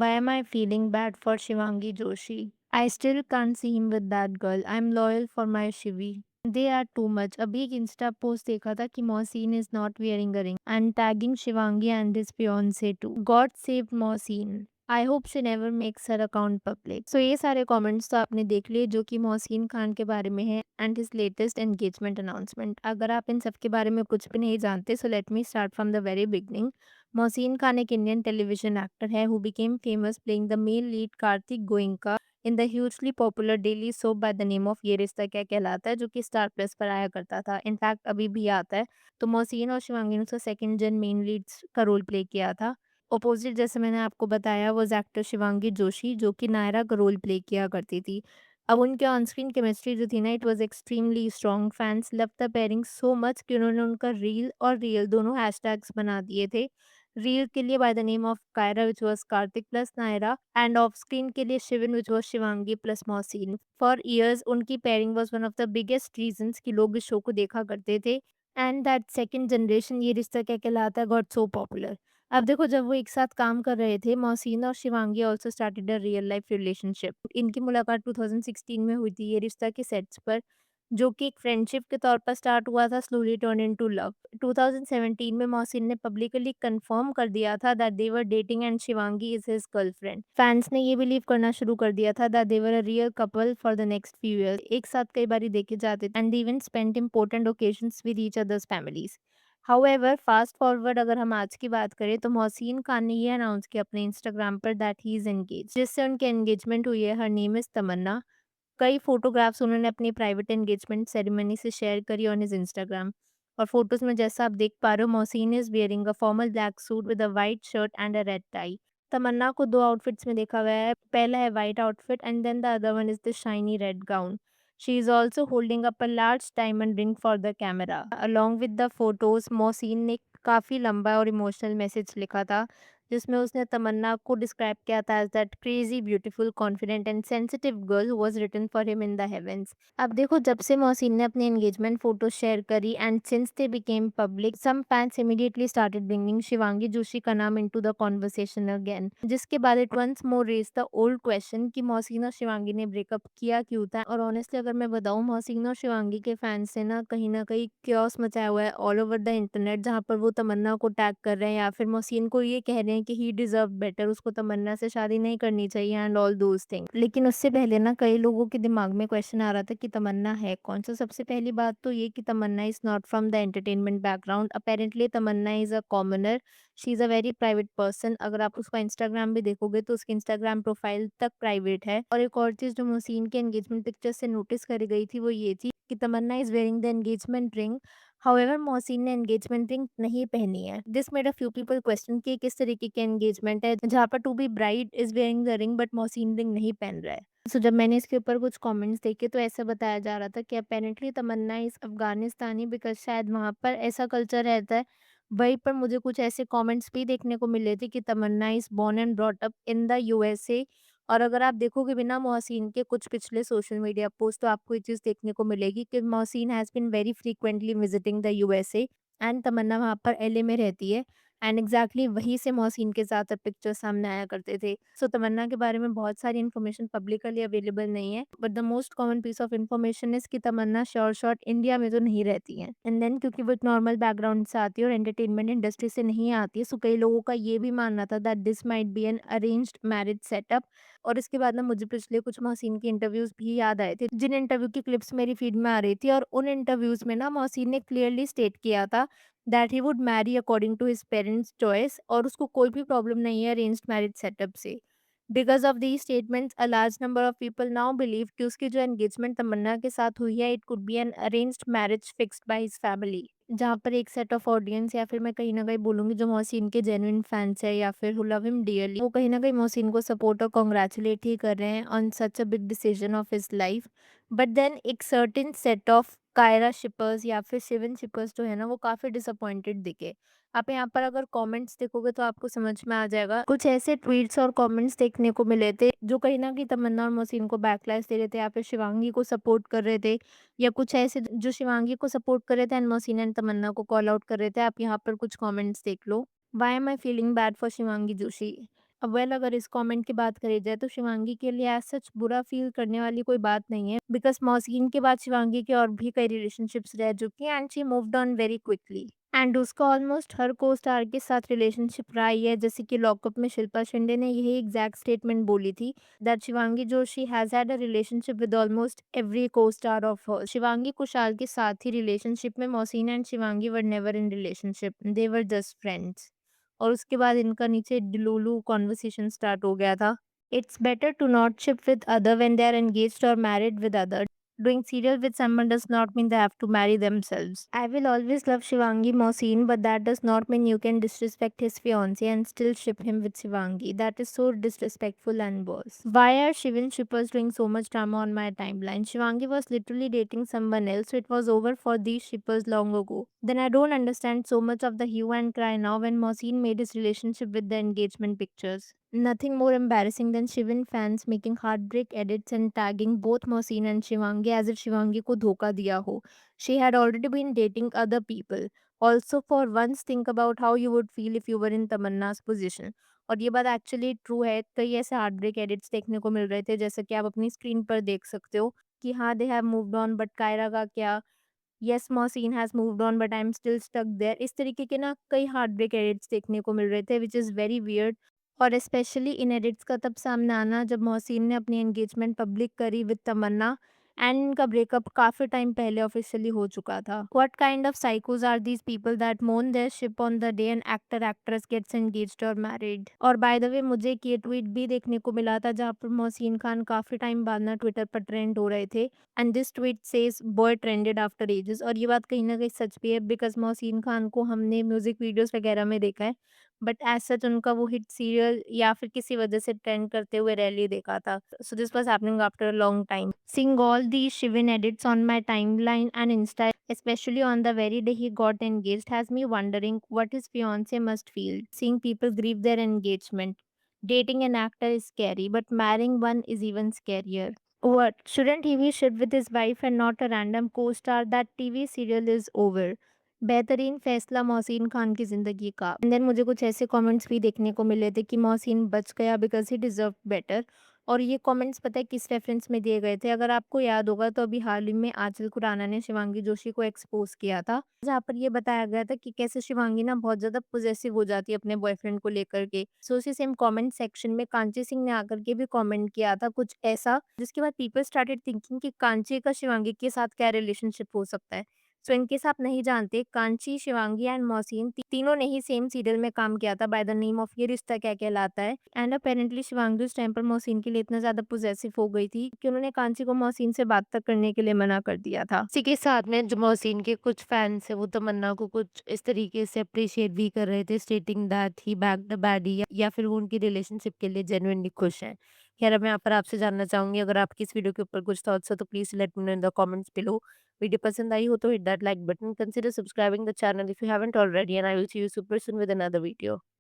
Why am I feeling bad for Shivangi Joshi? I still can't see him with that girl. I'm loyal for my Shivi. They are too much. अभी एक Insta post देखा था कि Mohsin is not wearing a ring and tagging Shivangi and his fiance too. God save Mohsin. I hope she never makes her account public. So ये सारे comments तो आपने देख लिए जो कि मोहसिन खान के बारे में है and his latest engagement announcement. अगर आप इन सब के बारे में कुछ भी नहीं जानते so let me start from the very beginning. Mohsin Khan एक इंडियन टेलीविजन एक्टर है who became famous playing the male lead Kartik Goenka in the hugely popular daily soap bye the name of ये रिश्ता क्या कहलाता है, जो कि स्टार प्लस पर आया करता था। इनफैक्ट अभी भी आता है। तो मोहसिन और शिवांगी ने उसका सेकंड जन मेन लीड्स का रोल प्ले किया था। अपोजिट जैसे मैंने आपको बताया वो एक्टर शिवांगी जोशी जो कि नायरा का रोल प्ले किया करती थी। अब उनके ऑन स्क्रीन केमिस्ट्री जो थी ना, it was extremely strong. Fans love the pairing so much कि उन्होंने उनका रील और रियल दोनों हैशटैग्स बना दिए थे। रील के लिए by the name of Kaira which was Kartik plus Naira and off screen के लिए Shivin which was Shivangi plus Mohsin. For years उनकी pairing was one of the biggest reasons कि लोग इस शो को देखा करते थे एंड दैट सेकंड जनरेशन ये रिश्ता क्या कहलाता है गॉट सो पॉपुलर। अब देखो जब वो एक साथ काम कर रहे थे, मोहसिन और Shivangi also started a real life relationship. इनकी मुलाकात 2016 में हुई थी ये रिश्ता के सेट्स पर, जो कि एक फ्रेंडशिप के तौर पर स्टार्ट हुआ था, स्लोली टर्न इनटू लव। 2017 में मोहसिन ने पब्लिकली कंफर्म कर दिया था that they were dating and Shivangi is his girlfriend. Fans ने ये बिलीव करना शुरू कर दिया था that they were a real couple for the next few years. एक साथ कई बारी देखे जाते थे and they even spent important occasions with each others families. However fast forward अगर हम आज की बात करें तो मोहसिन खान ने ये अनाउंस किया अपने इंस्टाग्राम पर दैट ही इज एंगेज, जिससे उनकी एंगेजमेंट हुई है। Her name is Tamanna. कई फोटोग्राफ्स उन्होंने अपनी प्राइवेट एंगेजमेंट सेरेमनी से शेयर करी ऑन हिज इंस्टाग्राम। और फोटोज में जैसा आप देख पा रहे हो, Mohsin is wearing a formal black suit with a white shirt and a red tie. Tamanna को दो आउटफिट्स में देखा गया है, पहला है white outfit and then the other one is the shiny red gown. She is also holding up a large diamond ring for the camera. Along with the photos Mohsin ने काफ़ी लंबा और इमोशनल मैसेज लिखा था, जिसमें उसने तमन्ना को डिस्क्राइब किया था as that crazy beautiful confident and sensitive girl who was written for him in the heavens. अब देखो जब से मोहसिन ने अपनी एंगेजमेंट फोटो शेयर करी and since they became public, some fans immediately started bringing Shivangi Joshi का नाम इनटू द कॉन्वर्सेशन अगेन, जिसके बाद it once more raise the old question कि मोहसिन और शिवांगी ने ब्रेकअप किया क्यों था। और ऑनेस्टली अगर मैं बताऊं, मोहसिन और शिवांगी के फैंस से ना कहीं क्योस मचाया हुआ है ऑल ओवर द इंटरनेट, जहां पर वो तमन्ना को टैग कर रहे हैं या फिर मोहसिन को ये कह रहे हैं कि ही डिजर्व बेटर, उसको तमन्ना से शादी नहीं करनी चाहिए एंड ऑल दोज थिंग। लेकिन उससे पहले ना कई लोगों के दिमाग में क्वेश्चन आ रहा था कि तमन्ना है कौन सा। सबसे पहली बात तो ये कि Tamanna is not from the entertainment background. Apparently Tamanna is a commoner. She is a very private person. अगर आप उसका इंस्टाग्राम भी देखोगे तो उसकी इंस्टाग्राम प्रोफाइल तक प्राइवेट है। और एक और चीज़ जो मोहसिन के एंगेजमेंट पिक्चर से नोटिस करी गई थी वो ये थी कि Tamanna is wearing the engagement ring. However Mohsin ने एंगेजमेंट रिंग नहीं पहनी है। This made a few people question कि किस तरीके की एंगेजमेंट है जहाँ पर to be bride is wearing the ring but Mohsin ring नहीं पहन रहा है। सो जब मैंने इसके ऊपर कुछ कमेंट्स देखे तो ऐसा बताया जा रहा था कि अपेरेंटली तमन्ना इज अफगानिस्तानी बिकॉज शायद वहाँ पर ऐसा कल्चर रहता है। वहीं पर मुझे कुछ ऐसे कमेंट्स भी देखने को मिले थे कि Tamanna is born and brought up in the USA. और अगर आप देखोगे बिना मोहसिन के कुछ पिछले सोशल मीडिया पोस्ट तो आपको ये चीज़ देखने को मिलेगी कि Mohsin has been very frequently visiting the USA and Tamanna वहाँ पर एलए में रहती है एंड एग्जैक्टली वहीं से मोहसिन के ज़्यादातर पिक्चर सामने आया करते थे। सो तमन्ना के बारे में बहुत सारी इन्फॉर्मेशन पब्लिकली अवेलेबल नहीं है but the most common piece of information is कि तमन्ना श्योर शॉट इंडिया में तो नहीं रहती है एंड देन क्योंकि वो एक नॉर्मल बैकग्राउंड से आती है और एंटरटेनमेंट इंडस्ट्री से नहीं आती है, सो कई लोगों का ये भी मानना था that this might be an arranged marriage setup. और इसके बाद ना मुझे पिछले कुछ मोहसिन के इंटरव्यूज़ भी याद आए थे, जिन इंटरव्यू की क्लिप्स मेरी फीड में आ रही थी और उन इंटरव्यूज़ में ना मोहसिन ने क्लियरली स्टेट किया था that he would marry according to his parents choice और उसको कोई भी प्रॉब्लम नहीं है अरेंज्ड मैरिज सेटअप से। Because of these statements a large number of people now believe कि उसकी जो एंगेजमेंट तमन्ना के साथ हुई है it could be an arranged marriage fixed by his family, जहाँ पर एक सेट ऑफ ऑडियंस या फिर मैं कहीं न कहीं बोलूँगी जो मोहसिन के जेन्युइन फैन्स हैं या फिर हू लव हिम डियरली, वो कहीं न कहीं मोहसिन को सपोर्ट और कांग्रेचुलेट ही कर रहे हैं on such a big decision of his life. But then एक certain set of Kaira shippers या फिर शिवन शिपर्स जो है ना वो काफ़ी डिसअपॉइंटेड दिखे। आप यहाँ पर अगर कमेंट्स देखोगे तो आपको समझ में आ जाएगा। कुछ ऐसे ट्वीट्स और कमेंट्स देखने को मिले थे जो कहीं न कहीं तमन्ना और मोहसिन को बैकलैश दे रहे थे या फिर शिवांगी को सपोर्ट कर रहे थे या कुछ ऐसे जो शिवांगी को सपोर्ट कर रहे थे एंड मोहसिन एंड तमन्ना को कॉल आउट कर रहे थे। आप यहाँ पर कुछ कमेंट्स देख लो। Why am I feeling bad for Shivangi Joshi? Well अगर इस कमेंट की बात करी जाए तो शिवांगी के लिए एज़ सच बुरा फ़ील करने वाली कोई बात नहीं है बिकॉज़ मोहसिन के बाद शिवांगी के और भी कई रिलेशनशिप्स रह चुकी हैं and she moved on very quickly. And उसका ऑलमोस्ट हर को-स्टार के साथ रिलेशनशिप रहा ही है, जैसे कि लॉकअप में शिल्पा शिंदे ने यही एग्ज़ैक्ट स्टेटमेंट बोली थी that Shivangi Joshi has had a relationship with almost every co-star of hers. Shivangi Kushal के साथ ही रिलेशनशिप में Mohsin and Shivangi were never in relationship, they were just friends. और उसके बाद इनका नीचे डिलूलू कन्वर्सेशन स्टार्ट हो गया था। It's better to not ship with other when they are engaged और married with other. Doing serial with someone does not mean they have to marry themselves. I will always love Shivangi Mohsin, but that does not mean you can disrespect his fiancée and still ship him with Shivangi. That is so disrespectful and worse. Why are Shivin shippers doing so much drama on my timeline? Shivangi was literally dating someone else, so it was over for these shippers long ago. Then I don't understand so much of the hue and cry now when Mohsin made his relationship with the engagement pictures. Nothing more embarrassing than Shivin fans making heartbreak edits and tagging both Mohsin and Shivangi as if Shivangi को धोखा दिया हो. She had already been dating other people. Also, for once, think about how you would feel if you were in तमन्ना's position. और ये बात actually true है, कई ऐसे हार्टब्रेक एडिट्स देखने को मिल रहे थे जैसा कि आप अपनी स्क्रीन पर देख सकते हो कि हाँ they have moved on but Kaira का क्या, yes Mohsin has moved on but I am still stuck there. इस तरीके के ना कई हार्टब्रेक एडिट्स देखने को मिल रहे थे व्हिच इज़ वेरी वियर्ड। और स्पेशली इन एडिट्स का तब सामने आना जब मोहसिन ने अपनी एंगेजमेंट पब्लिक करी विद तमन्ना एंड इनका ब्रेकअप काफ़ी टाइम पहले ऑफिशियली हो चुका था। व्हाट काइंड ऑफ साइकोस are these people that moan their ship on the day an actor actress gets engaged और मैरिड। और बाय द वे मुझे एक ये ट्वीट भी देखने को मिला था जहाँ पर मोहसिन खान काफ़ी टाइम बाद ना ट्विटर पर ट्रेंड हो रहे थे and this tweet says boy trended after ages. और ये बात कहीं न कहीं सच भी है बिकॉज़ मोहसिन खान को हमने म्यूज़िक वीडियोज़ वगैरह में देखा है, बट एज़ सच उनका वो हिट सीरियल या फिर किसी वजह से ट्रेंड करते हुए रैली देखा था। So this was happening after a long time. Seeing all these Shivan edits on my timeline and Insta, especially on the very day he got engaged, has me wondering what his fiance must feel. Seeing people grieve their engagement. Dating an actor is scary, but marrying one is even scarier. What? Shouldn't he be shipped with his wife and not a random co-star? That TV serial is over. बेहतरीन फैसला मोहसिन खान की ज़िंदगी का। And then मुझे कुछ ऐसे comments भी देखने को मिले थे कि मोहसिन बच गया बिकॉज़ ही डिज़र्व्ड बेटर। और ये कमेंट्स पता है किस रेफ़रेंस में दिए गए थे? अगर आपको याद होगा तो अभी हाल ही में आंचल खुराना ने शिवांगी जोशी को एक्सपोज़ किया था, जहाँ पर ये बताया गया था कि कैसे शिवांगी ना बहुत ज़्यादा पॉसेसिव हो जाती है अपने बॉयफ्रेंड को लेकर के। सो उसी सेम कमेंट सेक्शन में कांची सिंह ने आकर के भी कमेंट किया था कुछ ऐसा, जिसके बाद पीपल स्टार्टेड थिंकिंग कि कांची का शिवांगी के साथ क्या रिलेशनशिप हो सकता है। सो इन केस आप नहीं जानते, कांची, शिवांगी एंड मोहसिन तीनों ने ही सेम सीरियल में काम किया था बाय द नेम ऑफ ये रिश्ता क्या कहलाता है। एंड अपेरेंटली शिवांगी उस टाइम पर मोहसिन के लिए इतना ज़्यादा पॉसेसिव हो गई थी कि उन्होंने कांची को मोहसिन से बात तक करने के लिए मना कर दिया था। इसी के साथ में जो मोहसिन के कुछ फैन्स हैं वो तमन्ना को कुछ इस तरीके से अप्रिशिएट भी कर रहे थे stating that he backed the baddie, या फिर वो उनकी रिलेशनशिप के लिए जेन्युइनली खुश हैं। खैर अब मैं यहाँ पर आपसे जानना चाहूँगी, अगर आपकी इस वीडियो के ऊपर कुछ थॉट्स हो तो please let me know in the comments below. Video पसंद आई हो तो hit that like button, consider subscribing the channel if you haven't already, and I will see you super soon with another video.